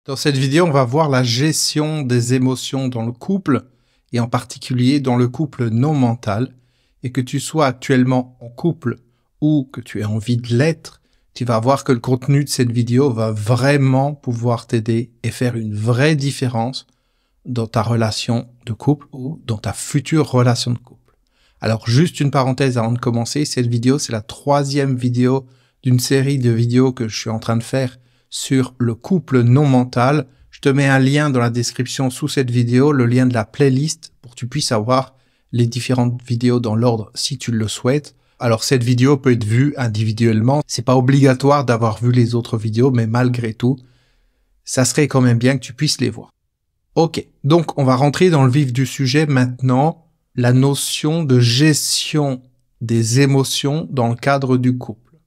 Dans cette vidéo, on va voir la gestion des émotions dans le couple et en particulier dans le couple non mental. Et que tu sois actuellement en couple ou que tu aies envie de l'être, tu vas voir que le contenu de cette vidéo va vraiment pouvoir t'aider et faire une vraie différence dans ta relation de couple ou dans ta future relation de couple. Alors juste une parenthèse avant de commencer, cette vidéo c'est la 3e vidéo d'une série de vidéos que je suis en train de faire sur le couple non mental. Je te mets un lien dans la description sous cette vidéo, le lien de la playlist pour que tu puisses avoir les différentes vidéos dans l'ordre si tu le souhaites. Alors cette vidéo peut être vue individuellement, c'est pas obligatoire d'avoir vu les autres vidéos, mais malgré tout, ça serait quand même bien que tu puisses les voir. Ok, donc on va rentrer dans le vif du sujet maintenant, la notion de gestion des émotions dans le cadre du couple.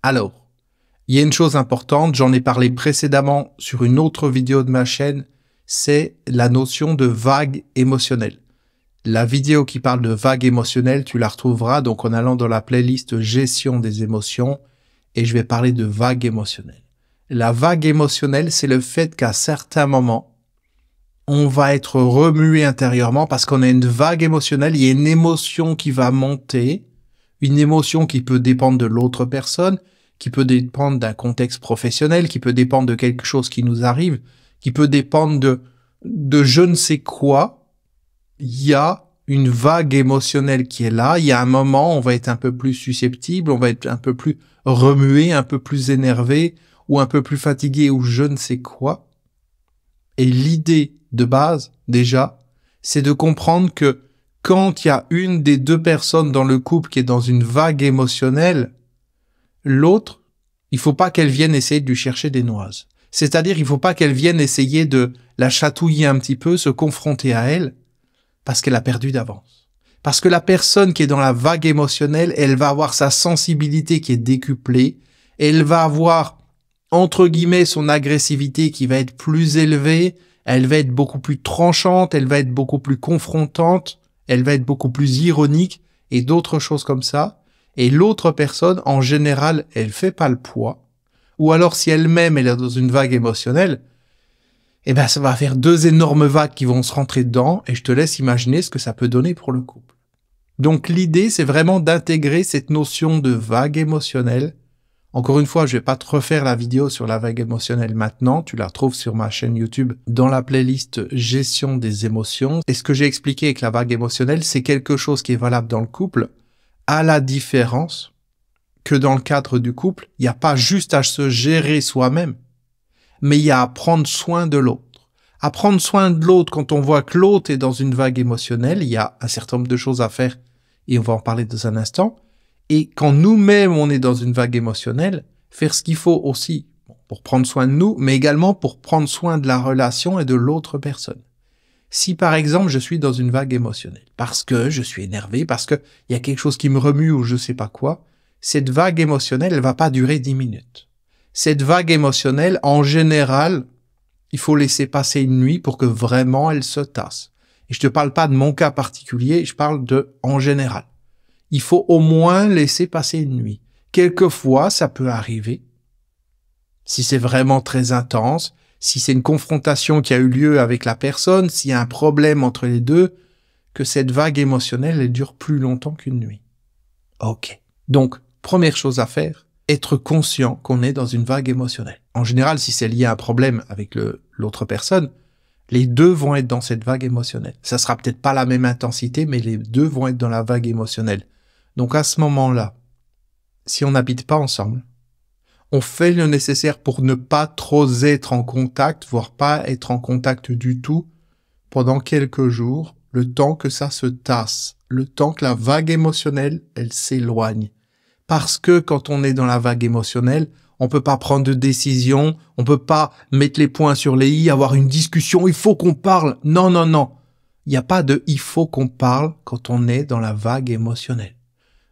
Alors, il y a une chose importante, j'en ai parlé précédemment sur une autre vidéo de ma chaîne, c'est la notion de vague émotionnelle. La vidéo qui parle de vague émotionnelle, tu la retrouveras donc en allant dans la playlist gestion des émotions et je vais parler de vague émotionnelle. La vague émotionnelle, c'est le fait qu'à certains moments, on va être remué intérieurement parce qu'on a une vague émotionnelle, il y a une émotion qui va monter, une émotion qui peut dépendre de l'autre personne, qui peut dépendre d'un contexte professionnel, qui peut dépendre de quelque chose qui nous arrive, qui peut dépendre de je ne sais quoi. Il y a une vague émotionnelle qui est là. Il y a un moment, on va être un peu plus susceptible, on va être un peu plus remué, un peu plus énervé, ou un peu plus fatigué, ou je ne sais quoi. Et l'idée de base, déjà, c'est de comprendre que quand il y a une des deux personnes dans le couple qui est dans une vague émotionnelle, l'autre, il faut pas qu'elle vienne essayer de lui chercher des noises. C'est-à-dire, il faut pas qu'elle vienne essayer de la chatouiller un petit peu, se confronter à elle, parce qu'elle a perdu d'avance. Parce que la personne qui est dans la vague émotionnelle, elle va avoir sa sensibilité qui est décuplée, elle va avoir, entre guillemets, son agressivité qui va être plus élevée, elle va être beaucoup plus tranchante, elle va être beaucoup plus confrontante, elle va être beaucoup plus ironique, et d'autres choses comme ça. Et l'autre personne, en général, elle fait pas le poids. Ou alors, si elle-même, elle est dans une vague émotionnelle, eh ben, ça va faire deux énormes vagues qui vont se rentrer dedans, et je te laisse imaginer ce que ça peut donner pour le couple. Donc, l'idée, c'est vraiment d'intégrer cette notion de vague émotionnelle. Encore une fois, je vais pas te refaire la vidéo sur la vague émotionnelle maintenant, tu la retrouves sur ma chaîne YouTube dans la playlist gestion des émotions. Et ce que j'ai expliqué avec la vague émotionnelle, c'est quelque chose qui est valable dans le couple, à la différence que dans le cadre du couple, il n'y a pas juste à se gérer soi-même, mais il y a à prendre soin de l'autre. À prendre soin de l'autre quand on voit que l'autre est dans une vague émotionnelle, il y a un certain nombre de choses à faire et on va en parler dans un instant. Et quand nous-mêmes on est dans une vague émotionnelle, faire ce qu'il faut aussi pour prendre soin de nous, mais également pour prendre soin de la relation et de l'autre personne. Si par exemple je suis dans une vague émotionnelle, parce que je suis énervé, parce que il y a quelque chose qui me remue ou je sais pas quoi, cette vague émotionnelle, elle va pas durer 10 minutes. Cette vague émotionnelle, en général, il faut laisser passer une nuit pour que vraiment elle se tasse. Et je te parle pas de mon cas particulier, je parle de en général. Il faut au moins laisser passer une nuit. Quelquefois, ça peut arriver, si c'est vraiment très intense, si c'est une confrontation qui a eu lieu avec la personne, s'il y a un problème entre les deux, que cette vague émotionnelle, elle dure plus longtemps qu'une nuit. Ok. Donc, première chose à faire, être conscient qu'on est dans une vague émotionnelle. En général, si c'est lié à un problème avec l'autre personne, les deux vont être dans cette vague émotionnelle. Ça sera peut-être pas la même intensité, mais les deux vont être dans la vague émotionnelle. Donc à ce moment-là, si on n'habite pas ensemble, on fait le nécessaire pour ne pas trop être en contact, voire pas être en contact du tout pendant quelques jours, le temps que ça se tasse, le temps que la vague émotionnelle, elle s'éloigne. Parce que quand on est dans la vague émotionnelle, on peut pas prendre de décision, on peut pas mettre les points sur les i, avoir une discussion, il faut qu'on parle. Non, non, non. Il n'y a pas de il faut qu'on parle quand on est dans la vague émotionnelle.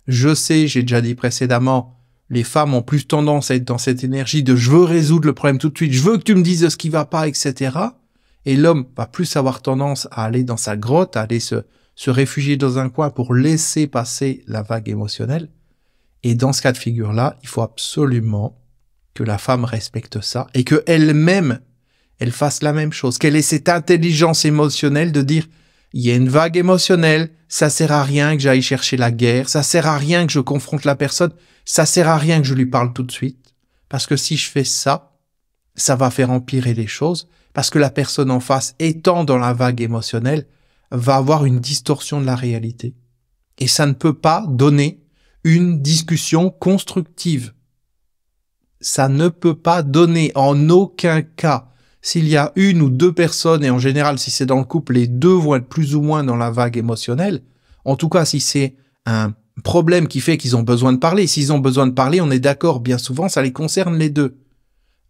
Je sais, j'ai déjà dit précédemment, les femmes ont plus tendance à être dans cette énergie de je veux résoudre le problème tout de suite, je veux que tu me dises ce qui va pas, etc. Et l'homme va plus avoir tendance à aller dans sa grotte, à aller se réfugier dans un coin pour laisser passer la vague émotionnelle. Et dans ce cas de figure-là, il faut absolument que la femme respecte ça et que elle-même, elle fasse la même chose, qu'elle ait cette intelligence émotionnelle de dire il y a une vague émotionnelle, ça sert à rien que j'aille chercher la guerre, ça sert à rien que je confronte la personne, ça sert à rien que je lui parle tout de suite, parce que si je fais ça, ça va faire empirer les choses, parce que la personne en face, étant dans la vague émotionnelle, va avoir une distorsion de la réalité. Et ça ne peut pas donner une discussion constructive. Ça ne peut pas donner en aucun cas. S'il y a une ou deux personnes, et en général, si c'est dans le couple, les deux vont être plus ou moins dans la vague émotionnelle. En tout cas, si c'est un problème qui fait qu'ils ont besoin de parler, s'ils ont besoin de parler, on est d'accord, bien souvent, ça les concerne les deux.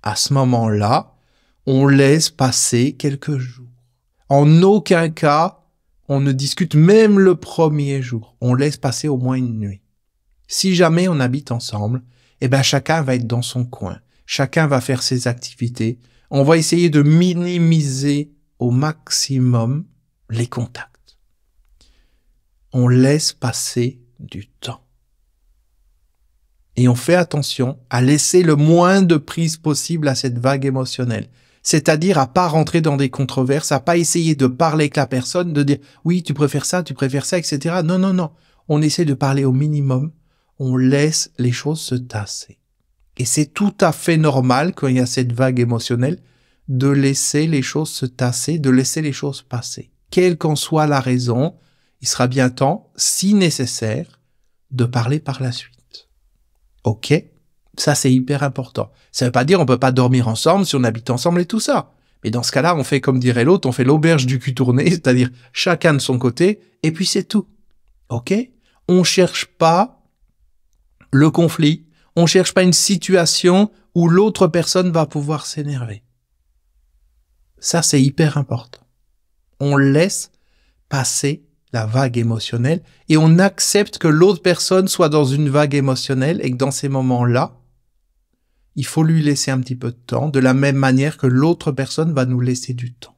À ce moment-là, on laisse passer quelques jours. En aucun cas, on ne discute même le premier jour. On laisse passer au moins une nuit. Si jamais on habite ensemble, eh ben chacun va être dans son coin. Chacun va faire ses activités. On va essayer de minimiser au maximum les contacts. On laisse passer du temps. Et on fait attention à laisser le moins de prise possible à cette vague émotionnelle. C'est-à-dire à pas rentrer dans des controverses, à pas essayer de parler avec la personne, de dire « oui, tu préfères ça, etc. » Non, non, non. On essaie de parler au minimum. On laisse les choses se tasser. Et c'est tout à fait normal, quand il y a cette vague émotionnelle, de laisser les choses se tasser, de laisser les choses passer. Quelle qu'en soit la raison, il sera bien temps, si nécessaire, de parler par la suite. Ok? Ça, c'est hyper important. Ça veut pas dire on peut pas dormir ensemble si on habite ensemble et tout ça. Mais dans ce cas-là, on fait comme dirait l'autre, on fait l'auberge du cul tourné, c'est-à-dire chacun de son côté, et puis c'est tout. Ok? On cherche pas le conflit, on cherche pas une situation où l'autre personne va pouvoir s'énerver. Ça, c'est hyper important. On laisse passer la vague émotionnelle et on accepte que l'autre personne soit dans une vague émotionnelle et que dans ces moments-là, il faut lui laisser un petit peu de temps, de la même manière que l'autre personne va nous laisser du temps.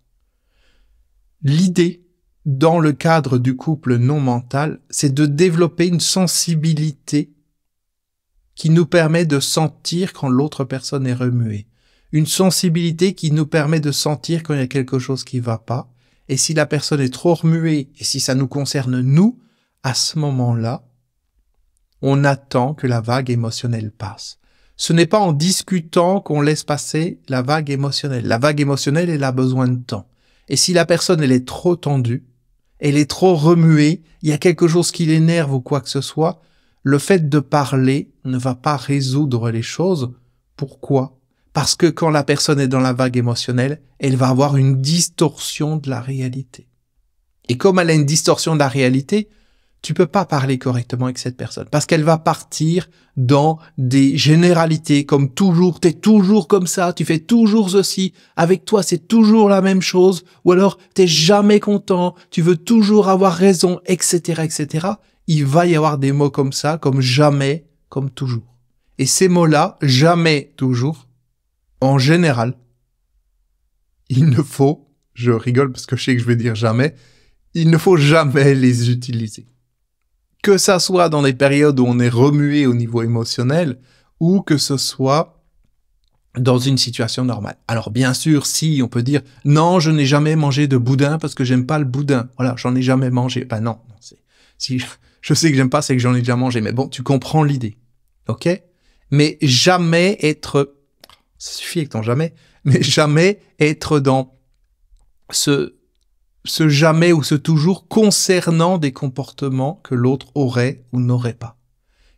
L'idée, dans le cadre du couple non mental, c'est de développer une sensibilité qui nous permet de sentir quand l'autre personne est remuée. Une sensibilité qui nous permet de sentir quand il y a quelque chose qui va pas. Et si la personne est trop remuée, et si ça nous concerne nous, à ce moment-là, on attend que la vague émotionnelle passe. Ce n'est pas en discutant qu'on laisse passer la vague émotionnelle. La vague émotionnelle, elle a besoin de temps. Et si la personne, elle est trop tendue, elle est trop remuée, il y a quelque chose qui l'énerve ou quoi que ce soit, le fait de parler ne va pas résoudre les choses. Pourquoi ? Parce que quand la personne est dans la vague émotionnelle, elle va avoir une distorsion de la réalité. Et comme elle a une distorsion de la réalité, tu peux pas parler correctement avec cette personne. Parce qu'elle va partir dans des généralités, comme toujours, t'es toujours comme ça, tu fais toujours ceci, avec toi c'est toujours la même chose, ou alors t'es jamais content, tu veux toujours avoir raison, etc., etc. Il va y avoir des mots comme ça, comme jamais, comme toujours. Et ces mots-là, jamais, toujours, en général, il ne faut, je rigole parce que je sais que je vais dire jamais, il ne faut jamais les utiliser. Que ça soit dans des périodes où on est remué au niveau émotionnel ou que ce soit dans une situation normale. Alors bien sûr, si on peut dire « Non, je n'ai jamais mangé de boudin parce que j'aime pas le boudin. » Voilà, j'en ai jamais mangé. Ben non, si je sais que j'aime pas, c'est que j'en ai déjà mangé. Mais bon, tu comprends l'idée. Ok ? Mais jamais être... Ça suffit avec ton jamais. Mais jamais être dans ce jamais ou ce toujours concernant des comportements que l'autre aurait ou n'aurait pas.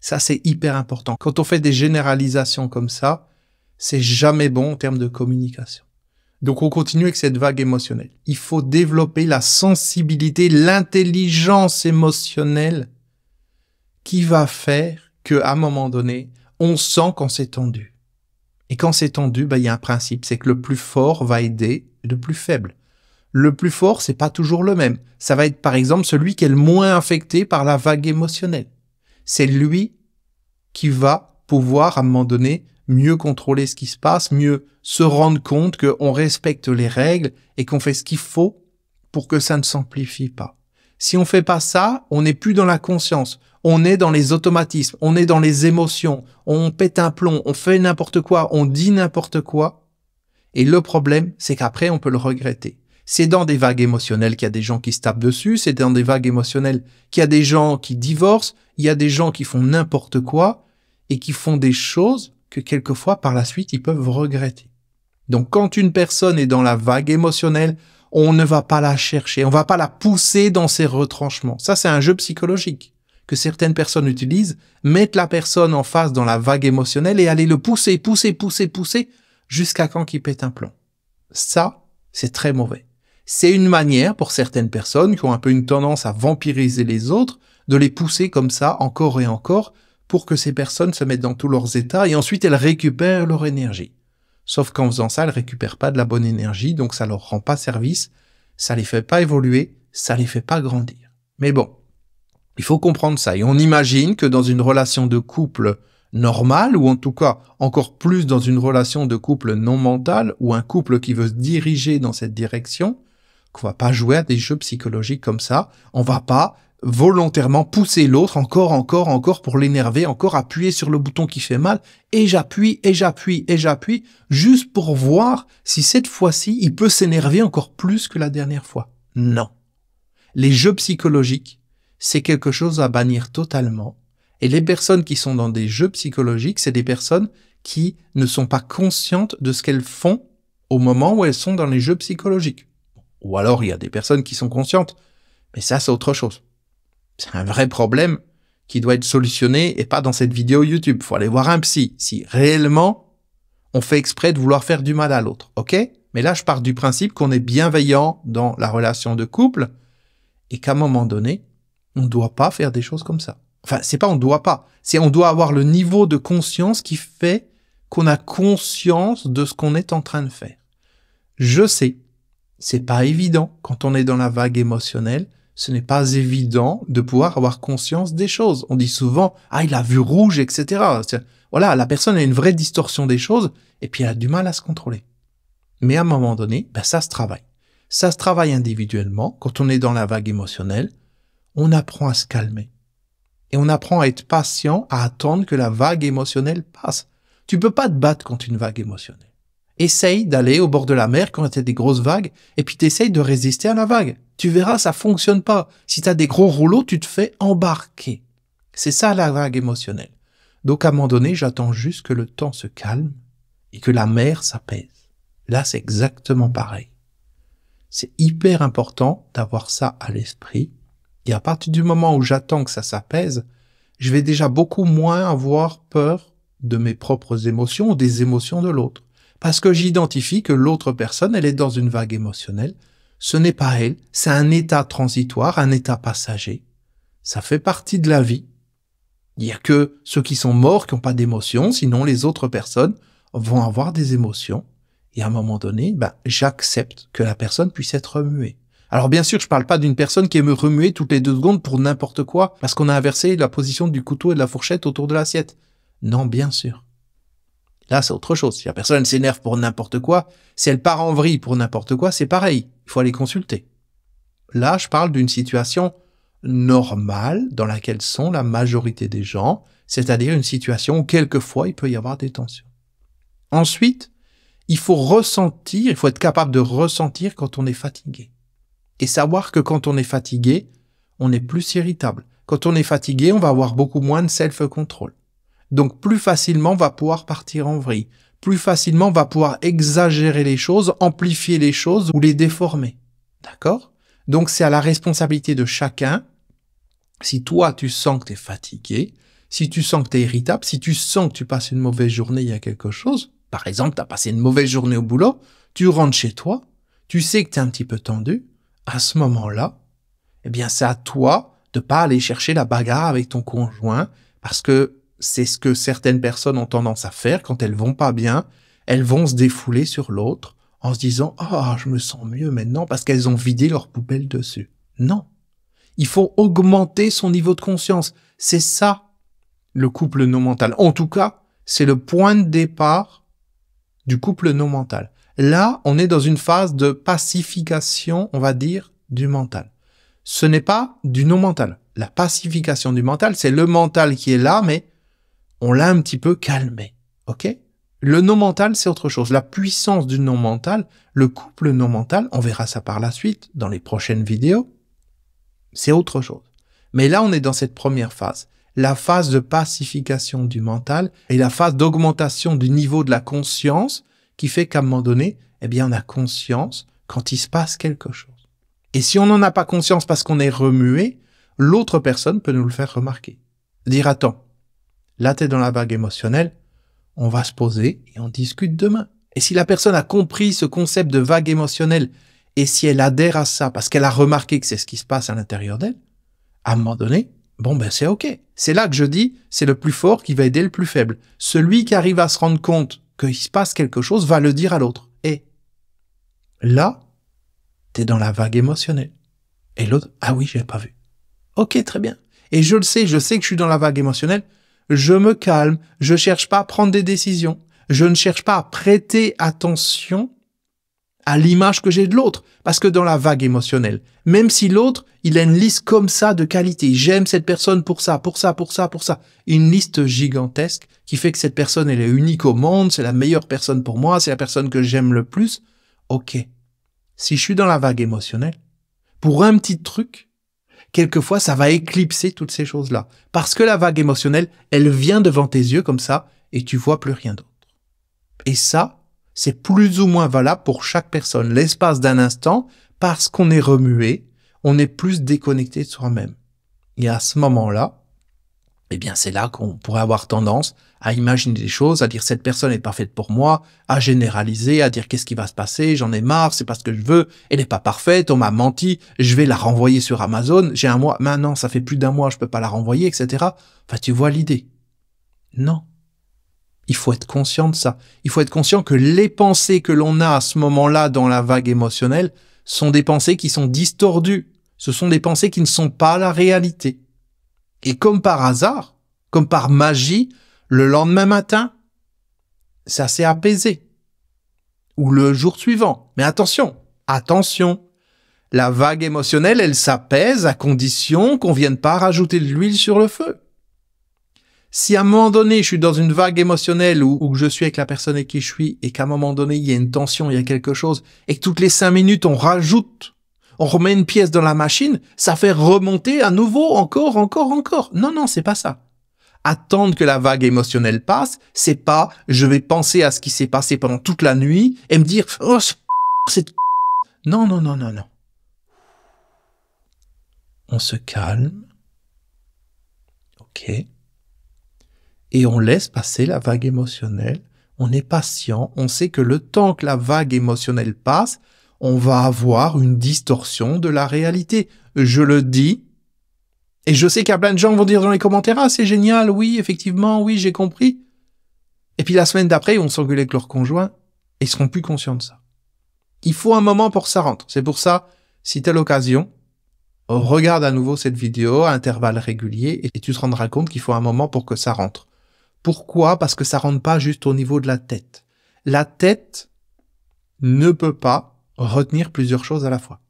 Ça, c'est hyper important. Quand on fait des généralisations comme ça, c'est jamais bon en termes de communication. Donc, on continue avec cette vague émotionnelle. Il faut développer la sensibilité, l'intelligence émotionnelle qui va faire qu'à un moment donné, on sent quand c'est tendu. Et quand c'est tendu, il y a un principe, c'est que le plus fort va aider le plus faible. Le plus fort, c'est pas toujours le même. Ça va être, par exemple, celui qui est le moins affecté par la vague émotionnelle. C'est lui qui va pouvoir, à un moment donné, mieux contrôler ce qui se passe, mieux se rendre compte qu'on respecte les règles et qu'on fait ce qu'il faut pour que ça ne s'amplifie pas. Si on fait pas ça, on n'est plus dans la conscience. On est dans les automatismes, on est dans les émotions, on pète un plomb, on fait n'importe quoi, on dit n'importe quoi. Et le problème, c'est qu'après, on peut le regretter. C'est dans des vagues émotionnelles qu'il y a des gens qui se tapent dessus, c'est dans des vagues émotionnelles qu'il y a des gens qui divorcent, il y a des gens qui font n'importe quoi et qui font des choses que quelquefois, par la suite, ils peuvent regretter. Donc, quand une personne est dans la vague émotionnelle, on ne va pas la chercher, on va pas la pousser dans ses retranchements. Ça, c'est un jeu psychologique que certaines personnes utilisent, mettre la personne en face dans la vague émotionnelle et aller le pousser, jusqu'à quand qu'il pète un plomb. Ça, c'est très mauvais. C'est une manière, pour certaines personnes qui ont un peu une tendance à vampiriser les autres, de les pousser comme ça, encore et encore, pour que ces personnes se mettent dans tous leurs états et ensuite elles récupèrent leur énergie. Sauf qu'en faisant ça, elles récupèrent pas de la bonne énergie, donc ça leur rend pas service, ça les fait pas évoluer, ça les fait pas grandir. Mais bon, il faut comprendre ça. Et on imagine que dans une relation de couple normale, ou en tout cas encore plus dans une relation de couple non mentale, ou un couple qui veut se diriger dans cette direction, qu'on va pas jouer à des jeux psychologiques comme ça, on va pas volontairement pousser l'autre encore pour l'énerver, encore appuyer sur le bouton qui fait mal, et j'appuie, juste pour voir si cette fois-ci, il peut s'énerver encore plus que la dernière fois. Non. Les jeux psychologiques, c'est quelque chose à bannir totalement. Et les personnes qui sont dans des jeux psychologiques, c'est des personnes qui ne sont pas conscientes de ce qu'elles font au moment où elles sont dans les jeux psychologiques. Ou alors, il y a des personnes qui sont conscientes, mais ça, c'est autre chose. C'est un vrai problème qui doit être solutionné et pas dans cette vidéo YouTube. Faut aller voir un psy si réellement on fait exprès de vouloir faire du mal à l'autre, ok? Mais là, je pars du principe qu'on est bienveillant dans la relation de couple et qu'à un moment donné, on ne doit pas faire des choses comme ça. Enfin, c'est pas on doit pas, c'est on doit avoir le niveau de conscience qui fait qu'on a conscience de ce qu'on est en train de faire. Je sais, c'est pas évident quand on est dans la vague émotionnelle. Ce n'est pas évident de pouvoir avoir conscience des choses. On dit souvent, ah, il a vu rouge, etc. Voilà, la personne a une vraie distorsion des choses et puis elle a du mal à se contrôler. Mais à un moment donné, ça se travaille. Ça se travaille individuellement. Quand on est dans la vague émotionnelle, on apprend à se calmer. Et on apprend à être patient, à attendre que la vague émotionnelle passe. Tu peux pas te battre contre une vague émotionnelle. Essaye d'aller au bord de la mer quand il y a des grosses vagues et puis t'essayes de résister à la vague. Tu verras, ça fonctionne pas. Si t'as des gros rouleaux, tu te fais embarquer. C'est ça la vague émotionnelle. Donc à un moment donné, j'attends juste que le temps se calme et que la mer s'apaise. Là, c'est exactement pareil. C'est hyper important d'avoir ça à l'esprit. Et à partir du moment où j'attends que ça s'apaise, je vais déjà beaucoup moins avoir peur de mes propres émotions ou des émotions de l'autre. Parce que j'identifie que l'autre personne, elle est dans une vague émotionnelle. Ce n'est pas elle, c'est un état transitoire, un état passager. Ça fait partie de la vie. Il n'y a que ceux qui sont morts qui n'ont pas d'émotions, sinon les autres personnes vont avoir des émotions. Et à un moment donné, j'accepte que la personne puisse être remuée. Alors bien sûr, je parle pas d'une personne qui est remuée toutes les 2 secondes pour n'importe quoi, parce qu'on a inversé la position du couteau et de la fourchette autour de l'assiette. Non, bien sûr. Là, c'est autre chose. Si la personne s'énerve pour n'importe quoi, si elle part en vrille pour n'importe quoi, c'est pareil. Il faut aller consulter. Là, je parle d'une situation normale dans laquelle sont la majorité des gens, c'est-à-dire une situation où quelquefois il peut y avoir des tensions. Ensuite, il faut ressentir, il faut être capable de ressentir quand on est fatigué. Et savoir que quand on est fatigué, on est plus irritable. Quand on est fatigué, on va avoir beaucoup moins de self-control. Donc plus facilement, on va pouvoir partir en vrille. Plus facilement, on va pouvoir exagérer les choses, amplifier les choses ou les déformer. D'accord? Donc c'est à la responsabilité de chacun. Si toi, tu sens que tu es fatigué, si tu sens que tu es irritable, si tu sens que tu passes une mauvaise journée, il y a quelque chose. Par exemple, tu as passé une mauvaise journée au boulot, tu rentres chez toi, tu sais que tu es un petit peu tendu. À ce moment-là, c'est à toi de pas aller chercher la bagarre avec ton conjoint parce que c'est ce que certaines personnes ont tendance à faire quand elles vont pas bien. Elles vont se défouler sur l'autre en se disant « Ah, je me sens mieux maintenant » parce qu'elles ont vidé leur poubelle dessus. Non. Il faut augmenter son niveau de conscience. C'est ça, le couple non mental. En tout cas, c'est le point de départ du couple non mental. Là, on est dans une phase de pacification, on va dire, du mental. Ce n'est pas du non mental. La pacification du mental, c'est le mental qui est là, mais on l'a un petit peu calmé. Ok? Le non-mental, c'est autre chose. La puissance du non-mental, le couple non-mental, on verra ça par la suite dans les prochaines vidéos, c'est autre chose. Mais là, on est dans cette première phase. La phase de pacification du mental et la phase d'augmentation du niveau de la conscience qui fait qu'à un moment donné, eh bien, on a conscience quand il se passe quelque chose. Et si on n'en a pas conscience parce qu'on est remué, l'autre personne peut nous le faire remarquer. Dire, attends, là, t'es dans la vague émotionnelle, on va se poser et on discute demain. Et si la personne a compris ce concept de vague émotionnelle et si elle adhère à ça parce qu'elle a remarqué que c'est ce qui se passe à l'intérieur d'elle, à un moment donné, bon ben c'est ok. C'est là que je dis, c'est le plus fort qui va aider le plus faible. Celui qui arrive à se rendre compte qu'il se passe quelque chose va le dire à l'autre. Et là, t'es dans la vague émotionnelle. Et l'autre, ah oui, j'avais pas vu. Ok, très bien. Et je le sais, je sais que je suis dans la vague émotionnelle. Je me calme, je cherche pas à prendre des décisions. Je ne cherche pas à prêter attention à l'image que j'ai de l'autre. Parce que dans la vague émotionnelle, même si l'autre, il a une liste comme ça de qualités. J'aime cette personne pour ça, pour ça, pour ça, pour ça. Une liste gigantesque qui fait que cette personne, elle est unique au monde, c'est la meilleure personne pour moi, c'est la personne que j'aime le plus. Ok. Si je suis dans la vague émotionnelle, pour un petit truc, quelquefois, ça va éclipser toutes ces choses-là. Parce que la vague émotionnelle, elle vient devant tes yeux comme ça, et tu vois plus rien d'autre. Et ça, c'est plus ou moins valable pour chaque personne. L'espace d'un instant, parce qu'on est remué, on est plus déconnecté de soi-même. Et à ce moment-là, eh bien, c'est là qu'on pourrait avoir tendance à imaginer des choses, à dire cette personne est pas faite pour moi, à généraliser, à dire qu'est-ce qui va se passer, j'en ai marre, c'est pas ce que je veux, elle n'est pas parfaite, on m'a menti, je vais la renvoyer sur Amazon, j'ai un mois, maintenant ça fait plus d'un mois, je peux pas la renvoyer, etc. Enfin, tu vois l'idée. Non. Il faut être conscient de ça. Il faut être conscient que les pensées que l'on a à ce moment-là dans la vague émotionnelle sont des pensées qui sont distordues. Ce sont des pensées qui ne sont pas la réalité. Et comme par hasard, comme par magie, le lendemain matin, ça s'est apaisé. Ou le jour suivant. Mais attention, attention. La vague émotionnelle, elle s'apaise à condition qu'on vienne pas rajouter de l'huile sur le feu. Si à un moment donné, je suis dans une vague émotionnelle ou que je suis avec la personne avec qui je suis et qu'à un moment donné, il y a une tension, il y a quelque chose, et que toutes les 5 minutes, on remet une pièce dans la machine, ça fait remonter à nouveau, encore. Non, c'est pas ça. Attendre que la vague émotionnelle passe, c'est pas je vais penser à ce qui s'est passé pendant toute la nuit et me dire « Oh, c'est... » Non. On se calme. Ok. Et on laisse passer la vague émotionnelle, on est patient, on sait que le temps que la vague émotionnelle passe, on va avoir une distorsion de la réalité. Je le dis, et je sais qu'il y a plein de gens qui vont dire dans les commentaires « Ah, c'est génial, oui, effectivement, oui, j'ai compris. » Et puis la semaine d'après, ils vont s'engueuler avec leur conjoint, et ils seront plus conscients de ça. Il faut un moment pour que ça rentre. C'est pour ça, si tu as l'occasion, regarde à nouveau cette vidéo à intervalles réguliers, et tu te rendras compte qu'il faut un moment pour que ça rentre. Pourquoi? Parce que ça rentre pas juste au niveau de la tête. La tête ne peut pas retenir plusieurs choses à la fois.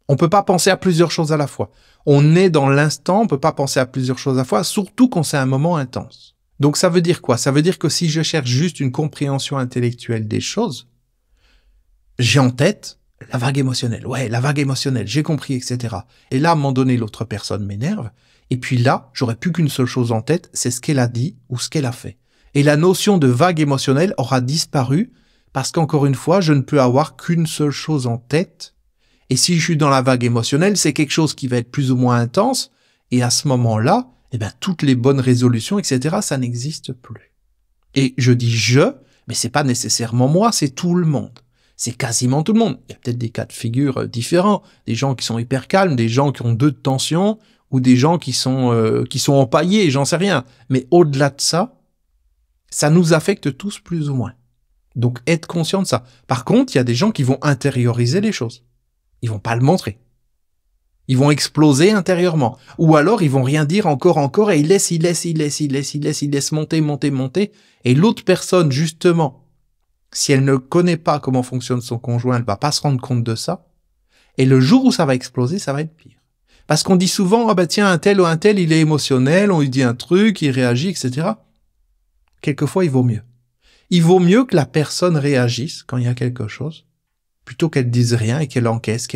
On peut pas penser à plusieurs choses à la fois. On est dans l'instant, on peut pas penser à plusieurs choses à la fois, surtout quand c'est un moment intense. Donc ça veut dire quoi? Ça veut dire que si je cherche juste une compréhension intellectuelle des choses, j'ai en tête la vague émotionnelle. Ouais, la vague émotionnelle, j'ai compris, etc. Et là, à un moment donné, l'autre personne m'énerve. Et puis là, j'aurais plus qu'une seule chose en tête, c'est ce qu'elle a dit ou ce qu'elle a fait. Et la notion de vague émotionnelle aura disparu parce qu'encore une fois, je ne peux avoir qu'une seule chose en tête. Et si je suis dans la vague émotionnelle, c'est quelque chose qui va être plus ou moins intense. Et à ce moment-là, eh ben, toutes les bonnes résolutions, etc., ça n'existe plus. Et je dis je, mais c'est pas nécessairement moi, c'est tout le monde. C'est quasiment tout le monde. Il y a peut-être des cas de figure différents. Des gens qui sont hyper calmes, des gens qui ont 2 de tension, ou des gens qui sont empaillés, j'en sais rien. Mais au-delà de ça, ça nous affecte tous plus ou moins. Donc, être conscient de ça. Par contre, il y a des gens qui vont intérioriser les choses. Ils vont pas le montrer. Ils vont exploser intérieurement. Ou alors, ils vont rien dire encore, et ils laissent monter. Et l'autre personne, justement, si elle ne connaît pas comment fonctionne son conjoint, elle va pas se rendre compte de ça. Et le jour où ça va exploser, ça va être pire. Parce qu'on dit souvent, ah ben tiens, un tel ou un tel, il est émotionnel, on lui dit un truc, il réagit, etc. Quelquefois, il vaut mieux. Il vaut mieux que la personne réagisse quand il y a quelque chose, plutôt qu'elle dise rien et qu'elle encaisse.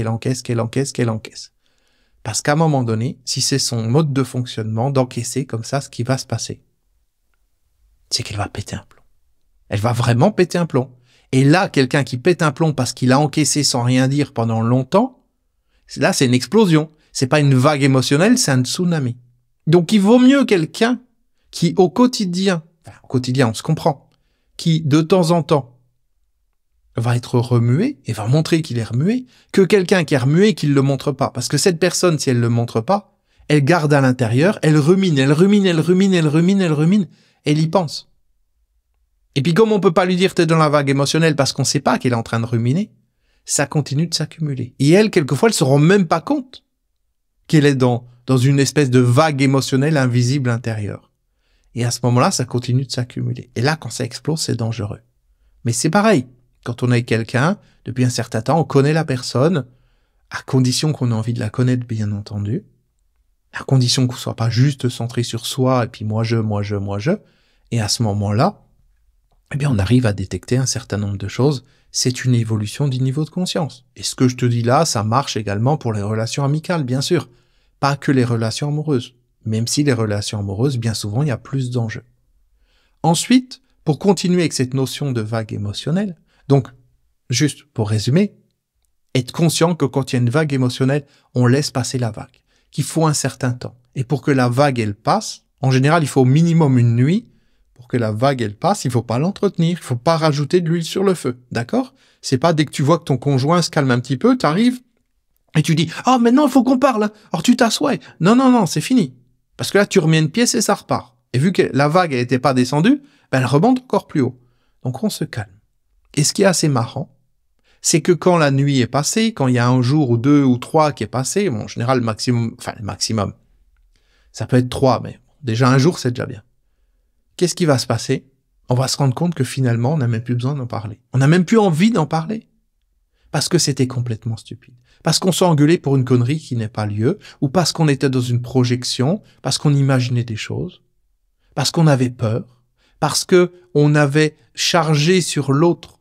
Parce qu'à un moment donné, si c'est son mode de fonctionnement, d'encaisser comme ça, ce qui va se passer, c'est qu'elle va péter un plomb. Elle va vraiment péter un plomb. Et là, quelqu'un qui pète un plomb parce qu'il a encaissé sans rien dire pendant longtemps, là, c'est une explosion. C'est pas une vague émotionnelle, c'est un tsunami. Donc, il vaut mieux quelqu'un qui, au quotidien, on se comprend, qui, de temps en temps, va être remué et va montrer qu'il est remué, que quelqu'un qui est remué et qui ne le montre pas. Parce que cette personne, si elle ne le montre pas, elle garde à l'intérieur, elle rumine, elle y pense. Et puis comme on peut pas lui dire t'es dans la vague émotionnelle parce qu'on sait pas qu'elle est en train de ruminer, ça continue de s'accumuler. Et elle, quelquefois, elle se rend même pas compte qu'elle est dans une espèce de vague émotionnelle invisible intérieure. Et à ce moment-là, ça continue de s'accumuler. Et là, quand ça explose, c'est dangereux. Mais c'est pareil. Quand on est avec quelqu'un, depuis un certain temps, on connaît la personne, à condition qu'on ait envie de la connaître, bien entendu, à condition qu'on soit pas juste centré sur soi, et puis moi je. Et à ce moment-là, eh bien, on arrive à détecter un certain nombre de choses. C'est une évolution du niveau de conscience. Et ce que je te dis là, ça marche également pour les relations amicales, bien sûr. Pas que les relations amoureuses. Même si les relations amoureuses, bien souvent, il y a plus d'enjeux. Ensuite, pour continuer avec cette notion de vague émotionnelle, donc, juste pour résumer, être conscient que quand il y a une vague émotionnelle, on laisse passer la vague, qu'il faut un certain temps. Et pour que la vague, elle passe, en général, il faut au minimum une nuit. Pour que la vague, elle passe, il faut pas l'entretenir, il faut pas rajouter de l'huile sur le feu, d'accord? C'est pas dès que tu vois que ton conjoint se calme un petit peu, t'arrives et tu dis « Ah, maintenant, il faut qu'on parle, hein. » Alors tu t'assois. Non, c'est fini. Parce que là, tu remets une pièce et ça repart. Et vu que la vague, elle était pas descendue, ben, elle remonte encore plus haut. Donc on se calme. Et ce qui est assez marrant, c'est que quand la nuit est passée, quand il y a un jour ou 2 ou 3 qui est passé, bon, en général, le maximum, ça peut être 3, mais déjà un jour, c'est déjà bien. Qu'est-ce qui va se passer? On va se rendre compte que finalement, on n'a même plus besoin d'en parler. On n'a même plus envie d'en parler. Parce que c'était complètement stupide. Parce qu'on s'est engueulé pour une connerie qui n'est pas lieu, ou parce qu'on était dans une projection, parce qu'on imaginait des choses, parce qu'on avait peur, parce que on avait chargé sur l'autre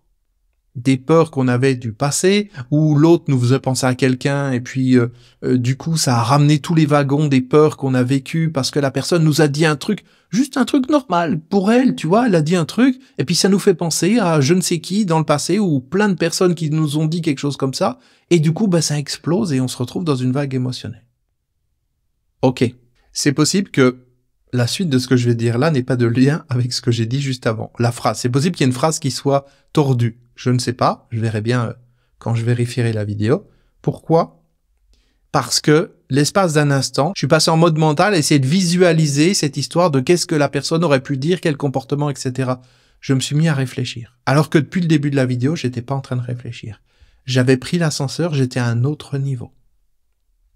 des peurs qu'on avait du passé, ou l'autre nous faisait penser à quelqu'un, et puis du coup ça a ramené tous les wagons des peurs qu'on a vécues, parce que la personne nous a dit un truc, juste un truc normal, pour elle, tu vois, elle a dit un truc, et puis ça nous fait penser à je ne sais qui dans le passé, ou plein de personnes qui nous ont dit quelque chose comme ça, et du coup ça explose, et on se retrouve dans une vague émotionnelle. Ok, c'est possible que la suite de ce que je vais dire là n'ait pas de lien avec ce que j'ai dit juste avant. La phrase, c'est possible qu'il y ait une phrase qui soit tordue. Je ne sais pas, je verrai bien quand je vérifierai la vidéo. Pourquoi? Parce que l'espace d'un instant, je suis passé en mode mental et essayer de visualiser cette histoire de qu'est-ce que la personne aurait pu dire, quel comportement, etc. Je me suis mis à réfléchir. Alors que depuis le début de la vidéo, j'étais pas en train de réfléchir. J'avais pris l'ascenseur, j'étais à un autre niveau.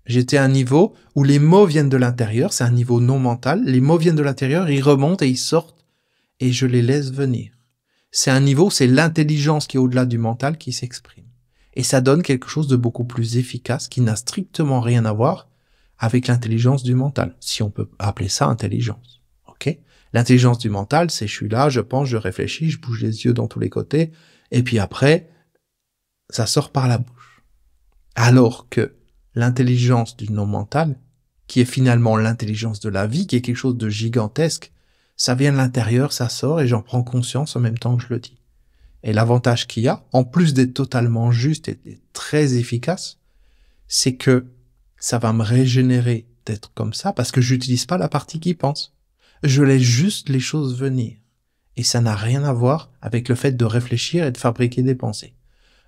J'étais à un niveau où les mots viennent de l'intérieur, c'est un niveau non mental, les mots viennent de l'intérieur, ils remontent et ils sortent et je les laisse venir. C'est un niveau, c'est l'intelligence qui est au-delà du mental qui s'exprime. Et ça donne quelque chose de beaucoup plus efficace qui n'a strictement rien à voir avec l'intelligence du mental, si on peut appeler ça intelligence. Ok ? L'intelligence du mental, c'est je suis là, je pense, je réfléchis, je bouge les yeux dans tous les côtés, et puis après, ça sort par la bouche. Alors que l'intelligence du non-mental, qui est finalement l'intelligence de la vie, qui est quelque chose de gigantesque, ça vient de l'intérieur, ça sort, et j'en prends conscience en même temps que je le dis. Et l'avantage qu'il y a, en plus d'être totalement juste et très efficace, c'est que ça va me régénérer d'être comme ça, parce que j'utilise pas la partie qui pense. Je laisse juste les choses venir. Et ça n'a rien à voir avec le fait de réfléchir et de fabriquer des pensées.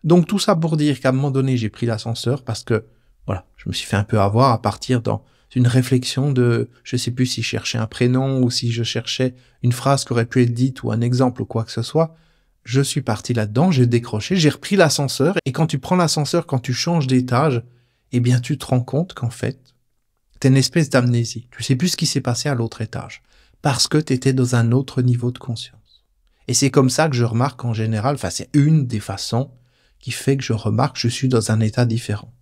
Donc tout ça pour dire qu'à un moment donné, j'ai pris l'ascenseur parce que, voilà, je me suis fait un peu avoir à partir dans une réflexion de, je sais plus si je cherchais un prénom ou si je cherchais une phrase qui aurait pu être dite ou un exemple ou quoi que ce soit. Je suis parti là-dedans, j'ai décroché, j'ai repris l'ascenseur. Et quand tu prends l'ascenseur, quand tu changes d'étage, eh bien tu te rends compte qu'en fait, t'as une espèce d'amnésie. Tu sais plus ce qui s'est passé à l'autre étage. Parce que t'étais dans un autre niveau de conscience. Et c'est comme ça que je remarque en général, enfin c'est une des façons qui fait que je remarque que je suis dans un état différent.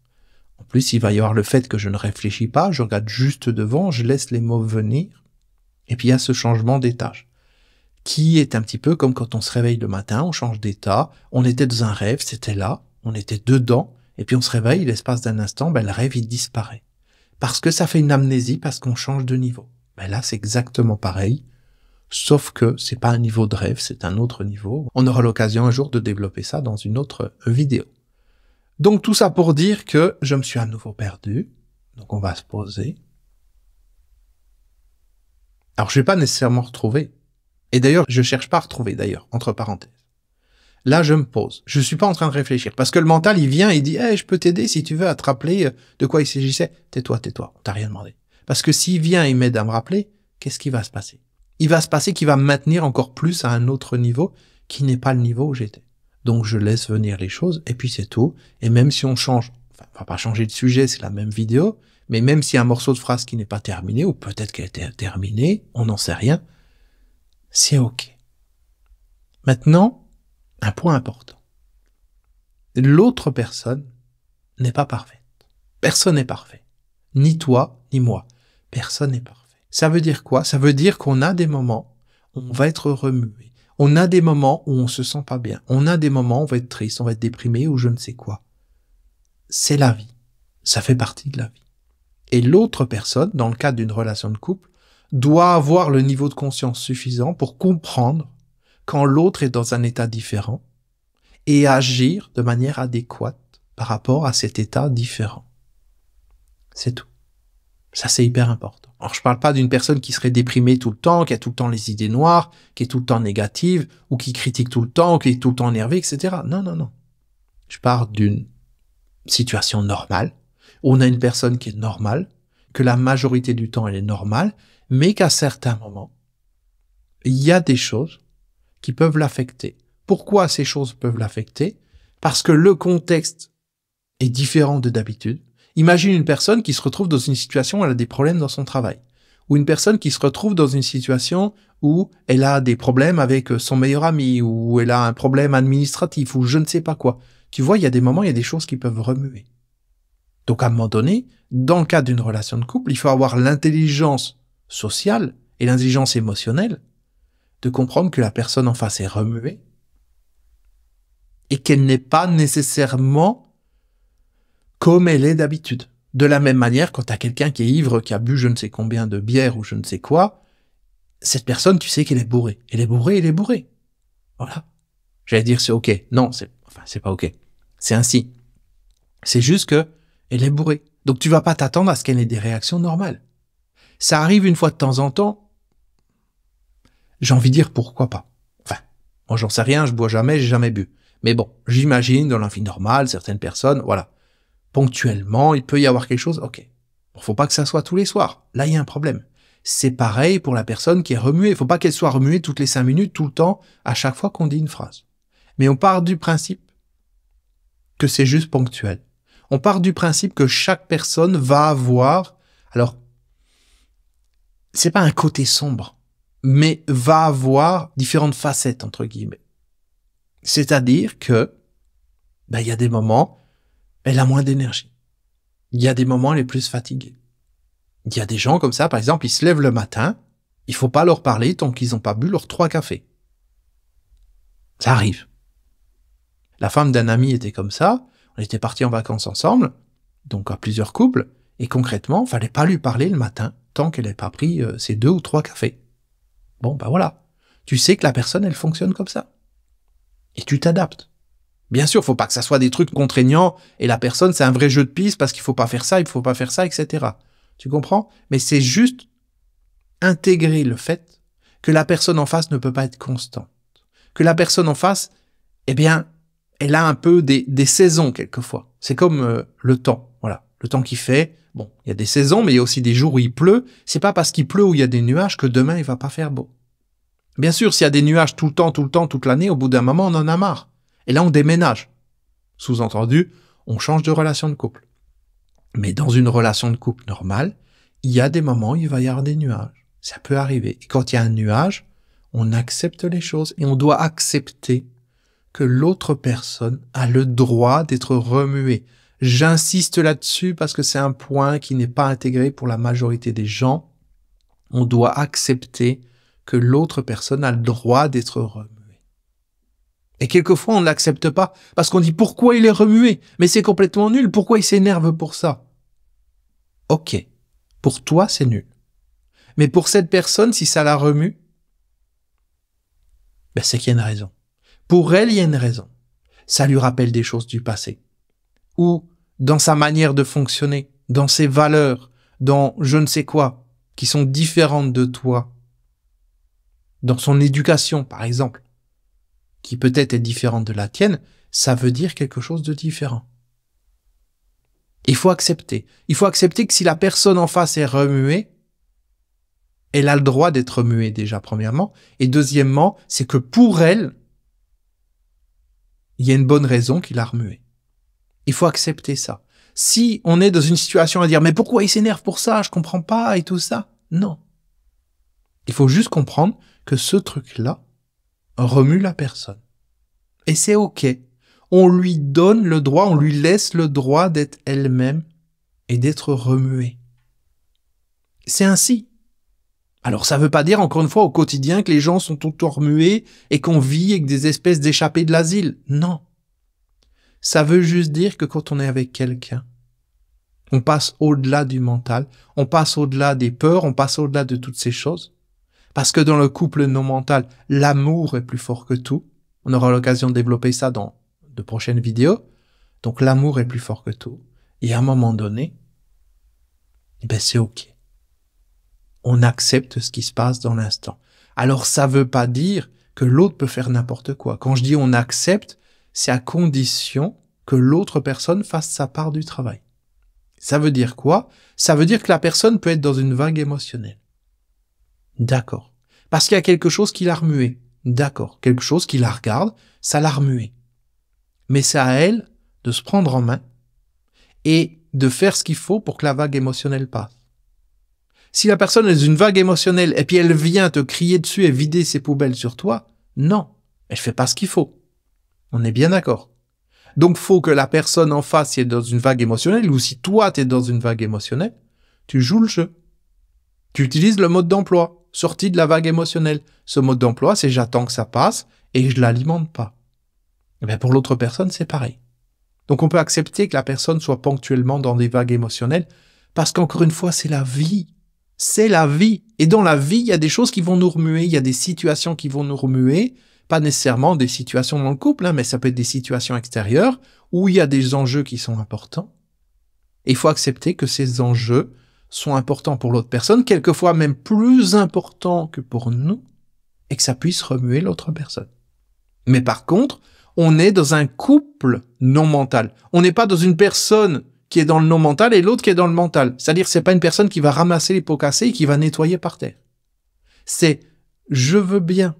En plus, il va y avoir le fait que je ne réfléchis pas, je regarde juste devant, je laisse les mots venir, et puis il y a ce changement d'étage. qui est un petit peu comme quand on se réveille le matin, on change d'état, on était dans un rêve, c'était là, on était dedans, et puis on se réveille, l'espace d'un instant, le rêve il disparaît. Parce que ça fait une amnésie, parce qu'on change de niveau. Là, c'est exactement pareil, sauf que c'est pas un niveau de rêve, c'est un autre niveau. On aura l'occasion un jour de développer ça dans une autre vidéo. Donc tout ça pour dire que je me suis à nouveau perdu, donc on va se poser. Alors je vais pas nécessairement retrouver, et d'ailleurs je cherche pas à retrouver d'ailleurs, entre parenthèses. Là je me pose, je suis pas en train de réfléchir, parce que le mental il vient et il dit hey, je peux t'aider si tu veux à te rappeler de quoi il s'agissait. Tais-toi, on t'a rien demandé. Parce que s'il vient et m'aide à me rappeler, qu'est-ce qui va se passer? Il va se passer qu'il va me maintenir encore plus à un autre niveau qui n'est pas le niveau où j'étais. Donc je laisse venir les choses et puis c'est tout. Et même si on change, enfin on va pas changer de sujet, c'est la même vidéo, mais même s'il y a un morceau de phrase qui n'est pas terminé, ou peut-être qu'elle était terminée, on n'en sait rien, c'est ok. Maintenant, un point important. L'autre personne n'est pas parfaite. Personne n'est parfait. Ni toi, ni moi. Personne n'est parfait. Ça veut dire quoi? Ça veut dire qu'on a des moments où on va être remué. On a des moments où on se sent pas bien. On a des moments où on va être triste, on va être déprimé ou je ne sais quoi. C'est la vie. Ça fait partie de la vie. Et l'autre personne, dans le cadre d'une relation de couple, doit avoir le niveau de conscience suffisant pour comprendre quand l'autre est dans un état différent et agir de manière adéquate par rapport à cet état différent. C'est tout. Ça, c'est hyper important. Alors, je parle pas d'une personne qui serait déprimée tout le temps, qui a tout le temps les idées noires, qui est tout le temps négative, ou qui critique tout le temps, ou qui est tout le temps énervée, etc. Non, non, non. Je parle d'une situation normale, où on a une personne qui est normale, que la majorité du temps elle est normale, mais qu'à certains moments, il y a des choses qui peuvent l'affecter. Pourquoi ces choses peuvent l'affecter? Parce que le contexte est différent de d'habitude. Imagine une personne qui se retrouve dans une situation où elle a des problèmes dans son travail. Ou une personne qui se retrouve dans une situation où elle a des problèmes avec son meilleur ami, ou elle a un problème administratif, ou je ne sais pas quoi. Tu vois, il y a des moments, il y a des choses qui peuvent remuer. Donc à un moment donné, dans le cadre d'une relation de couple, il faut avoir l'intelligence sociale et l'intelligence émotionnelle de comprendre que la personne en face est remuée et qu'elle n'est pas nécessairement comme elle est d'habitude. De la même manière, quand tu as quelqu'un qui est ivre, qui a bu je ne sais combien de bière ou je ne sais quoi, cette personne, tu sais qu'elle est bourrée. Elle est bourrée, elle est bourrée. Voilà. J'allais dire c'est ok. Non, c'est pas ok. C'est ainsi. C'est juste que elle est bourrée. Donc tu vas pas t'attendre à ce qu'elle ait des réactions normales. Ça arrive une fois de temps en temps. J'ai envie de dire pourquoi pas. Enfin, moi j'en sais rien, je bois jamais, j'ai jamais bu. Mais bon, j'imagine dans la vie normale, certaines personnes, voilà. Ponctuellement, il peut y avoir quelque chose, ok. Bon, faut pas que ça soit tous les soirs. Là, il y a un problème. C'est pareil pour la personne qui est remuée. Il faut pas qu'elle soit remuée toutes les 5 minutes, tout le temps, à chaque fois qu'on dit une phrase. Mais on part du principe que c'est juste ponctuel. On part du principe que chaque personne va avoir, alors, c'est pas un côté sombre, mais va avoir différentes facettes, entre guillemets. C'est-à-dire que, il y a des moments, elle a moins d'énergie. Il y a des moments, elle est plus fatiguée. Il y a des gens comme ça, par exemple, ils se lèvent le matin, il faut pas leur parler tant qu'ils n'ont pas bu leurs 3 cafés. Ça arrive. La femme d'un ami était comme ça, on était partis en vacances ensemble, donc à plusieurs couples, et concrètement, fallait pas lui parler le matin tant qu'elle n'ait pas pris ses 2 ou 3 cafés. Bon, voilà. Tu sais que la personne, elle fonctionne comme ça. Et tu t'adaptes. Bien sûr, faut pas que ça soit des trucs contraignants, et la personne, c'est un vrai jeu de piste parce qu'il faut pas faire ça, il faut pas faire ça, etc. Tu comprends? Mais c'est juste intégrer le fait que la personne en face ne peut pas être constante. Que la personne en face, eh bien, elle a un peu des saisons quelquefois. C'est comme le temps, voilà. Le temps qui fait, bon, il y a des saisons, mais il y a aussi des jours où il pleut. C'est pas parce qu'il pleut ou il y a des nuages que demain il va pas faire beau. Bien sûr, s'il y a des nuages tout le temps, toute l'année, au bout d'un moment, on en a marre. Et là, on déménage. Sous-entendu, on change de relation de couple. Mais dans une relation de couple normale, il y a des moments où il va y avoir des nuages. Ça peut arriver. Et quand il y a un nuage, on accepte les choses et on doit accepter que l'autre personne a le droit d'être remuée. J'insiste là-dessus parce que c'est un point qui n'est pas intégré pour la majorité des gens. On doit accepter que l'autre personne a le droit d'être remuée. Et quelquefois, on ne l'accepte pas parce qu'on dit pourquoi il est remué? Mais c'est complètement nul. Pourquoi il s'énerve pour ça? Ok. Pour toi, c'est nul. Mais pour cette personne, si ça la remue, ben c'est qu'il y a une raison. Pour elle, il y a une raison. Ça lui rappelle des choses du passé. Ou dans sa manière de fonctionner, dans ses valeurs, dans je ne sais quoi, qui sont différentes de toi. Dans son éducation, par exemple, qui peut-être est différente de la tienne, ça veut dire quelque chose de différent. Il faut accepter. Il faut accepter que si la personne en face est remuée, elle a le droit d'être remuée déjà, premièrement. Et deuxièmement, c'est que pour elle, il y a une bonne raison qu'il a remuée. Il faut accepter ça. Si on est dans une situation à dire « Mais pourquoi il s'énerve pour ça? Je comprends pas » et tout ça. Non. Il faut juste comprendre que ce truc-là remue la personne. Et c'est OK. On lui donne le droit, on lui laisse le droit d'être elle-même et d'être remuée. C'est ainsi. Alors ça veut pas dire, encore une fois, au quotidien que les gens sont tout le temps remués et qu'on vit avec des espèces d'échappés de l'asile. Non. Ça veut juste dire que quand on est avec quelqu'un, on passe au-delà du mental, on passe au-delà des peurs, on passe au-delà de toutes ces choses. Parce que dans le couple non mental, l'amour est plus fort que tout. On aura l'occasion de développer ça dans de prochaines vidéos. Donc l'amour est plus fort que tout. Et à un moment donné, ben c'est OK. On accepte ce qui se passe dans l'instant. Alors ça veut pas dire que l'autre peut faire n'importe quoi. Quand je dis on accepte, c'est à condition que l'autre personne fasse sa part du travail. Ça veut dire quoi? Ça veut dire que la personne peut être dans une vague émotionnelle. D'accord. Parce qu'il y a quelque chose qui l'a remué. D'accord. Quelque chose qui la regarde, ça l'a remué. Mais c'est à elle de se prendre en main et de faire ce qu'il faut pour que la vague émotionnelle passe. Si la personne est dans une vague émotionnelle et puis elle vient te crier dessus et vider ses poubelles sur toi, non, elle fait pas ce qu'il faut. On est bien d'accord. Donc, faut que la personne en face est dans une vague émotionnelle, ou si toi, tu es dans une vague émotionnelle, tu joues le jeu. Tu utilises le mode d'emploi, sorti de la vague émotionnelle. Ce mode d'emploi, c'est j'attends que ça passe et je l'alimente pas. Et bien, pour l'autre personne, c'est pareil. Donc, on peut accepter que la personne soit ponctuellement dans des vagues émotionnelles, parce qu'encore une fois, c'est la vie. C'est la vie. Et dans la vie, il y a des choses qui vont nous remuer, il y a des situations qui vont nous remuer, pas nécessairement des situations dans le couple, mais ça peut être des situations extérieures où il y a des enjeux qui sont importants. Et il faut accepter que ces enjeux sont importants pour l'autre personne, quelquefois même plus importants que pour nous, et que ça puisse remuer l'autre personne. Mais par contre, on est dans un couple non mental. On n'est pas dans une personne qui est dans le non mental et l'autre qui est dans le mental. C'est-à-dire que c'est pas une personne qui va ramasser les pots cassés et qui va nettoyer par terre. C'est je veux bien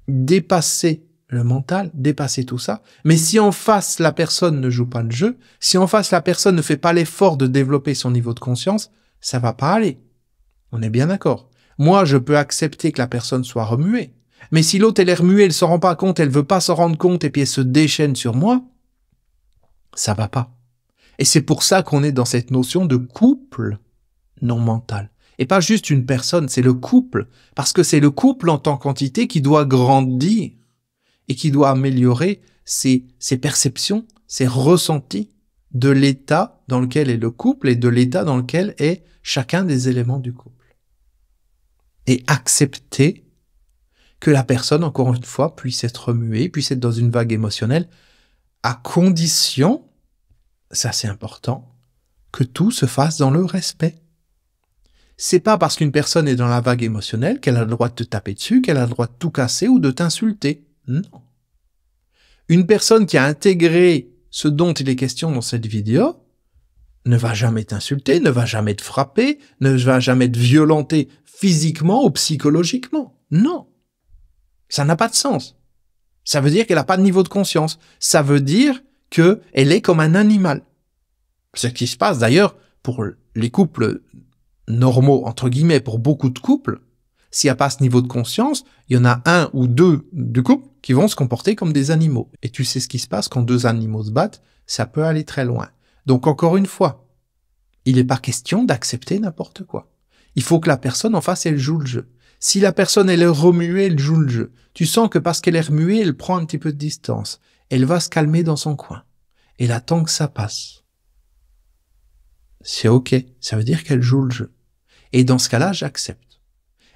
dépasser le mental, dépasser tout ça. Mais si en face, la personne ne joue pas le jeu, si en face, la personne ne fait pas l'effort de développer son niveau de conscience, ça va pas aller. On est bien d'accord. Moi, je peux accepter que la personne soit remuée. Mais si l'autre, elle est remuée, elle se rend pas compte, elle veut pas s'en rendre compte et puis elle se déchaîne sur moi, ça va pas. Et c'est pour ça qu'on est dans cette notion de couple non mental. Et pas juste une personne, c'est le couple. Parce que c'est le couple en tant qu'entité qui doit grandir et qui doit améliorer ses perceptions, ses ressentis de l'état dans lequel est le couple et de l'état dans lequel est chacun des éléments du couple. Et accepter que la personne, encore une fois, puisse être remuée, puisse être dans une vague émotionnelle, à condition, ça c'est important, que tout se fasse dans le respect. C'est pas parce qu'une personne est dans la vague émotionnelle qu'elle a le droit de te taper dessus, qu'elle a le droit de tout casser ou de t'insulter. Non. Une personne qui a intégré ce dont il est question dans cette vidéo ne va jamais t'insulter, ne va jamais te frapper, ne va jamais te violenter physiquement ou psychologiquement. Non. Ça n'a pas de sens. Ça veut dire qu'elle n'a pas de niveau de conscience. Ça veut dire qu'elle est comme un animal. Ce qui se passe d'ailleurs pour les couples normaux, entre guillemets, pour beaucoup de couples, s'il n'y a pas ce niveau de conscience, il y en a un ou deux du couple qui vont se comporter comme des animaux. Et tu sais ce qui se passe quand deux animaux se battent, ça peut aller très loin. Donc encore une fois, il n'est pas question d'accepter n'importe quoi. Il faut que la personne en face, elle joue le jeu. Si la personne, elle est remuée, elle joue le jeu. Tu sens que parce qu'elle est remuée, elle prend un petit peu de distance. Elle va se calmer dans son coin. Elle attend que ça passe. C'est OK. Ça veut dire qu'elle joue le jeu. Et dans ce cas-là, j'accepte.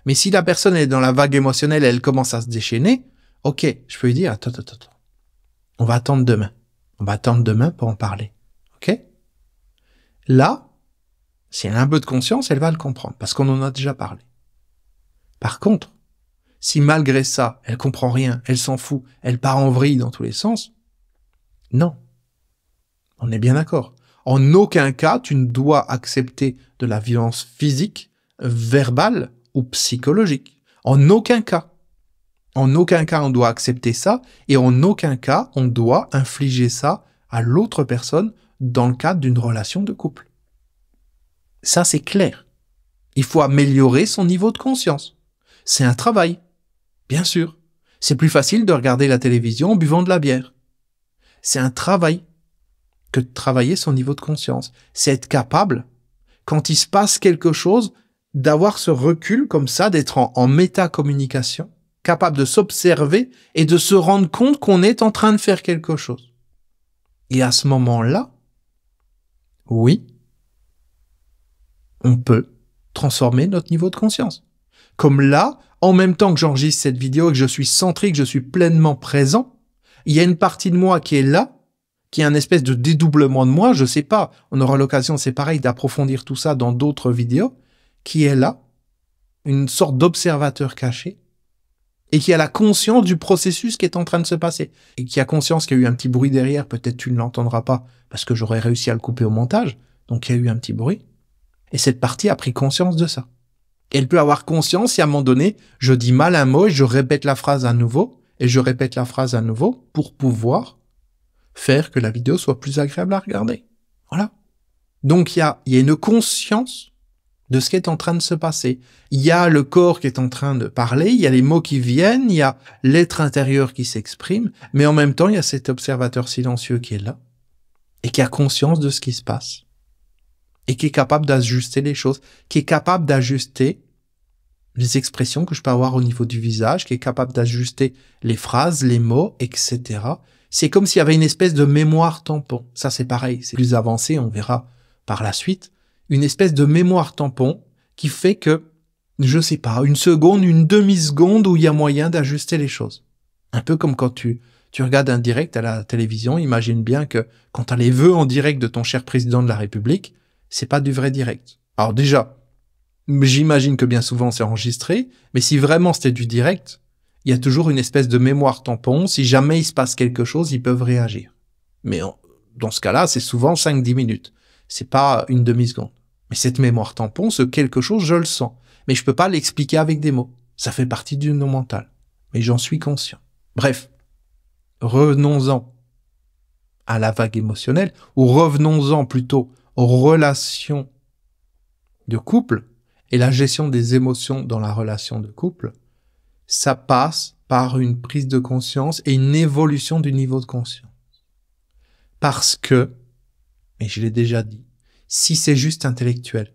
Mais si la personne est dans la vague émotionnelle et elle commence à se déchaîner, OK, je peux lui dire, attends. On va attendre demain. On va attendre demain pour en parler. OK? Là, si elle a un peu de conscience, elle va le comprendre parce qu'on en a déjà parlé. Par contre, si malgré ça, elle comprend rien, elle s'en fout, elle part en vrille dans tous les sens, non. On est bien d'accord. En aucun cas, tu ne dois accepter de la violence physique, verbale ou psychologique. En aucun cas. En aucun cas, on doit accepter ça et en aucun cas, on doit infliger ça à l'autre personne dans le cadre d'une relation de couple. Ça, c'est clair. Il faut améliorer son niveau de conscience. C'est un travail. Bien sûr. C'est plus facile de regarder la télévision en buvant de la bière. C'est un travail que de travailler son niveau de conscience. C'est être capable, quand il se passe quelque chose, d'avoir ce recul comme ça, d'être en métacommunication, capable de s'observer et de se rendre compte qu'on est en train de faire quelque chose. Et à ce moment-là, oui, on peut transformer notre niveau de conscience. Comme là, en même temps que j'enregistre cette vidéo et que je suis centré, que je suis pleinement présent, il y a une partie de moi qui est là, qui est un espèce de dédoublement de moi, je sais pas, on aura l'occasion, c'est pareil, d'approfondir tout ça dans d'autres vidéos, qui est là, une sorte d'observateur caché, et qui a la conscience du processus qui est en train de se passer, et qui a conscience qu'il y a eu un petit bruit derrière, peut-être tu ne l'entendras pas, parce que j'aurais réussi à le couper au montage, donc il y a eu un petit bruit, et cette partie a pris conscience de ça. Elle peut avoir conscience si à un moment donné, je dis mal un mot et je répète la phrase à nouveau, et je répète la phrase à nouveau, pour pouvoir faire que la vidéo soit plus agréable à regarder. Voilà. Donc il y a une conscience de ce qui est en train de se passer. Il y a le corps qui est en train de parler, il y a les mots qui viennent, il y a l'être intérieur qui s'exprime, mais en même temps, il y a cet observateur silencieux qui est là et qui a conscience de ce qui se passe et qui est capable d'ajuster les choses, qui est capable d'ajuster les expressions que je peux avoir au niveau du visage, qui est capable d'ajuster les phrases, les mots, etc. C'est comme s'il y avait une espèce de mémoire tampon. Ça, c'est pareil, c'est plus avancé, on verra par la suite. Une espèce de mémoire tampon qui fait que, je sais pas, une seconde, une demi-seconde où il y a moyen d'ajuster les choses. Un peu comme quand tu regardes un direct à la télévision, imagine bien que quand tu as les vœux en direct de ton cher président de la République, c'est pas du vrai direct. Alors déjà, j'imagine que bien souvent c'est enregistré, mais si vraiment c'était du direct, il y a toujours une espèce de mémoire tampon. Si jamais il se passe quelque chose, ils peuvent réagir. Mais dans ce cas-là, c'est souvent 5-10 minutes. C'est pas une demi-seconde. Mais cette mémoire tampon, ce quelque chose, je le sens. Mais je peux pas l'expliquer avec des mots. Ça fait partie du non mental. Mais j'en suis conscient. Bref. Revenons-en à la vague émotionnelle, ou revenons-en plutôt aux relations de couple et la gestion des émotions dans la relation de couple. Ça passe par une prise de conscience et une évolution du niveau de conscience. Parce que, et je l'ai déjà dit, si c'est juste intellectuel,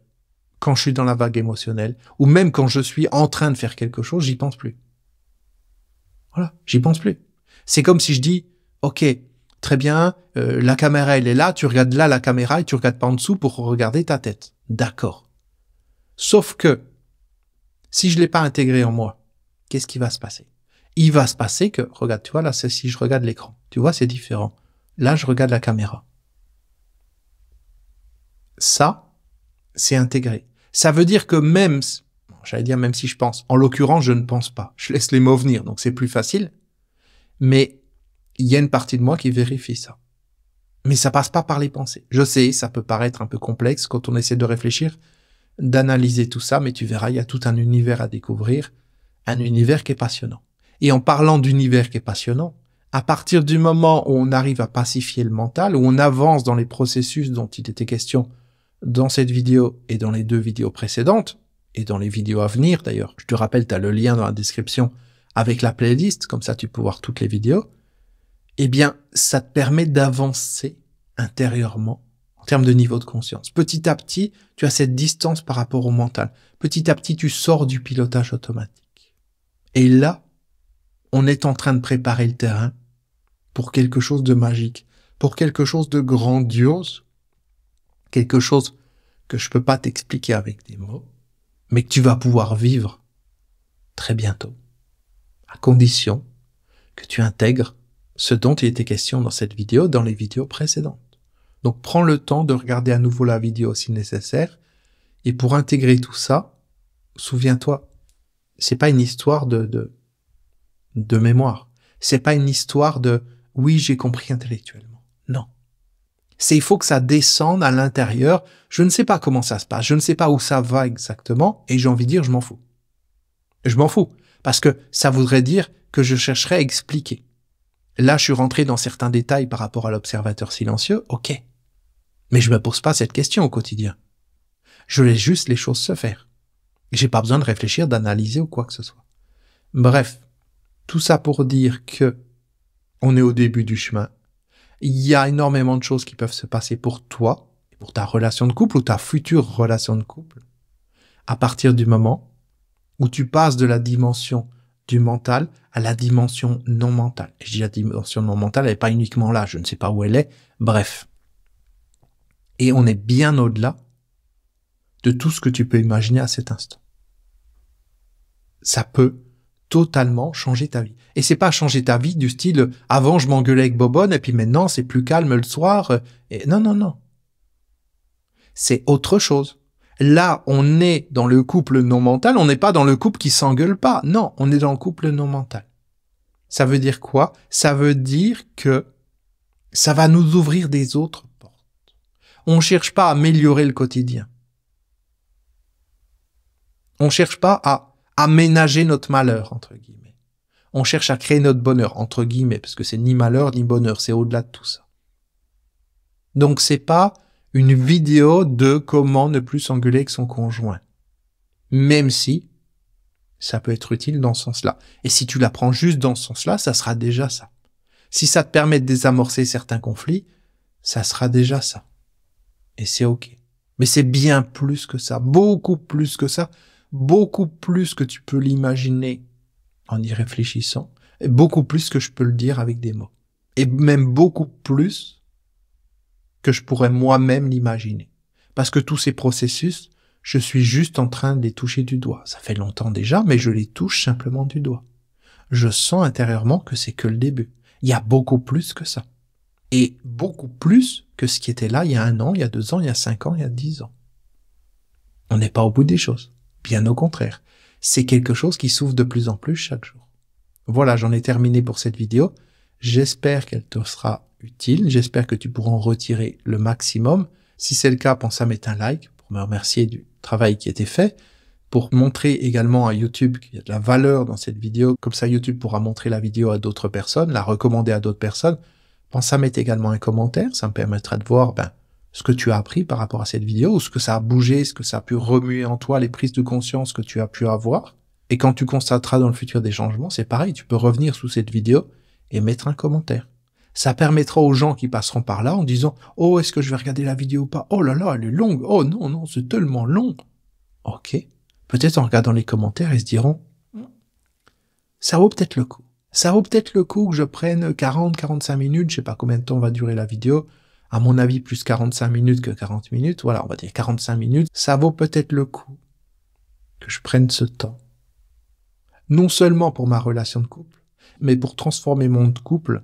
quand je suis dans la vague émotionnelle, ou même quand je suis en train de faire quelque chose, j'y pense plus. Voilà, j'y pense plus. C'est comme si je dis, ok, très bien, la caméra elle est là, tu regardes là la caméra et tu regardes pas en dessous pour regarder ta tête. D'accord. Sauf que, si je l'ai pas intégré en moi, qu'est-ce qui va se passer? Il va se passer que, regarde, tu vois, là, c'est si je regarde l'écran. Tu vois, c'est différent. Là, je regarde la caméra. Ça, c'est intégré. Ça veut dire que même, j'allais dire même si je pense, en l'occurrence, je ne pense pas. Je laisse les mots venir, donc c'est plus facile. Mais il y a une partie de moi qui vérifie ça. Mais ça passe pas par les pensées. Je sais, ça peut paraître un peu complexe quand on essaie de réfléchir, d'analyser tout ça, mais tu verras, il y a tout un univers à découvrir. Un univers qui est passionnant. Et en parlant d'univers qui est passionnant, à partir du moment où on arrive à pacifier le mental, où on avance dans les processus dont il était question dans cette vidéo et dans les 2 vidéos précédentes, et dans les vidéos à venir d'ailleurs, je te rappelle, tu as le lien dans la description avec la playlist, comme ça tu peux voir toutes les vidéos, eh bien, ça te permet d'avancer intérieurement, en termes de niveau de conscience. Petit à petit, tu as cette distance par rapport au mental. Petit à petit, tu sors du pilotage automatique. Et là, on est en train de préparer le terrain pour quelque chose de magique, pour quelque chose de grandiose, quelque chose que je peux pas t'expliquer avec des mots, mais que tu vas pouvoir vivre très bientôt, à condition que tu intègres ce dont il était question dans cette vidéo, dans les vidéos précédentes. Donc, prends le temps de regarder à nouveau la vidéo si nécessaire. Et pour intégrer tout ça, souviens-toi, c'est pas une histoire de mémoire. C'est pas une histoire de oui, j'ai compris intellectuellement. Non. Il faut que ça descende à l'intérieur. Je ne sais pas comment ça se passe. Je ne sais pas où ça va exactement. Et j'ai envie de dire, je m'en fous. Je m'en fous. Parce que ça voudrait dire que je chercherais à expliquer. Là, je suis rentré dans certains détails par rapport à l'observateur silencieux. OK. Mais je me pose pas cette question au quotidien. Je laisse juste les choses se faire. J'ai pas besoin de réfléchir, d'analyser ou quoi que ce soit. Bref. Tout ça pour dire que on est au début du chemin. Il y a énormément de choses qui peuvent se passer pour toi, pour ta relation de couple ou ta future relation de couple, à partir du moment où tu passes de la dimension du mental à la dimension non mentale. Et je dis la dimension non mentale, elle n'est pas uniquement là, je ne sais pas où elle est, bref. Et on est bien au-delà de tout ce que tu peux imaginer à cet instant. Ça peut totalement changer ta vie. Et c'est pas changer ta vie du style avant je m'engueulais avec Bobonne et puis maintenant c'est plus calme le soir. Et non, non, non. C'est autre chose. Là, on est dans le couple non mental, on n'est pas dans le couple qui s'engueule pas. Non, on est dans le couple non mental. Ça veut dire quoi? Ça veut dire que ça va nous ouvrir des autres portes. On cherche pas à améliorer le quotidien. On cherche pas à aménager notre malheur, entre guillemets. On cherche à créer notre bonheur, entre guillemets, parce que c'est ni malheur ni bonheur, c'est au-delà de tout ça. Donc c'est pas une vidéo de comment ne plus s'engueuler avec son conjoint. Même si ça peut être utile dans ce sens-là. Et si tu la prends juste dans ce sens-là, ça sera déjà ça. Si ça te permet de désamorcer certains conflits, ça sera déjà ça. Et c'est OK. Mais c'est bien plus que ça, beaucoup plus que ça. Beaucoup plus que tu peux l'imaginer en y réfléchissant, et beaucoup plus que je peux le dire avec des mots. Et même beaucoup plus que je pourrais moi-même l'imaginer. Parce que tous ces processus, je suis juste en train de les toucher du doigt. Ça fait longtemps déjà, mais je les touche simplement du doigt. Je sens intérieurement que c'est que le début. Il y a beaucoup plus que ça. Et beaucoup plus que ce qui était là il y a 1 an, il y a 2 ans, il y a 5 ans, il y a 10 ans. On n'est pas au bout des choses. Bien au contraire, c'est quelque chose qui s'ouvre de plus en plus chaque jour. Voilà, j'en ai terminé pour cette vidéo. J'espère qu'elle te sera utile. J'espère que tu pourras en retirer le maximum. Si c'est le cas, pense à mettre un like pour me remercier du travail qui a été fait, pour montrer également à YouTube qu'il y a de la valeur dans cette vidéo. Comme ça, YouTube pourra montrer la vidéo à d'autres personnes, la recommander à d'autres personnes. Pense à mettre également un commentaire. Ça me permettra de voir, ce que tu as appris par rapport à cette vidéo, ou ce que ça a bougé, ce que ça a pu remuer en toi, les prises de conscience que tu as pu avoir. Et quand tu constateras dans le futur des changements, c'est pareil, tu peux revenir sous cette vidéo et mettre un commentaire. Ça permettra aux gens qui passeront par là en disant « Oh, est-ce que je vais regarder la vidéo ou pas? Oh là là, elle est longue. Oh non, non, c'est tellement long. » Ok. Peut-être en regardant les commentaires, ils se diront « Ça vaut peut-être le coup. Ça vaut peut-être le coup que je prenne 40-45 minutes, je sais pas combien de temps va durer la vidéo. À mon avis, plus 45 minutes que 40 minutes. Voilà, on va dire 45 minutes. Ça vaut peut-être le coup que je prenne ce temps. Non seulement pour ma relation de couple, mais pour transformer mon couple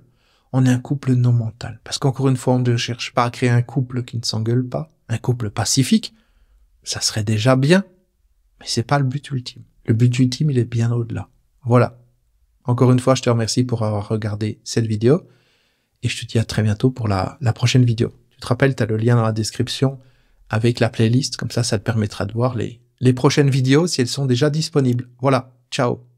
en un couple non mental. Parce qu'encore une fois, on ne cherche pas à créer un couple qui ne s'engueule pas, un couple pacifique. Ça serait déjà bien, mais c'est pas le but ultime. Le but ultime, il est bien au-delà. Voilà. Encore une fois, je te remercie pour avoir regardé cette vidéo. Et je te dis à très bientôt pour la prochaine vidéo. Tu te rappelles, tu as le lien dans la description avec la playlist. Comme ça te permettra de voir les prochaines vidéos si elles sont déjà disponibles. Voilà. Ciao.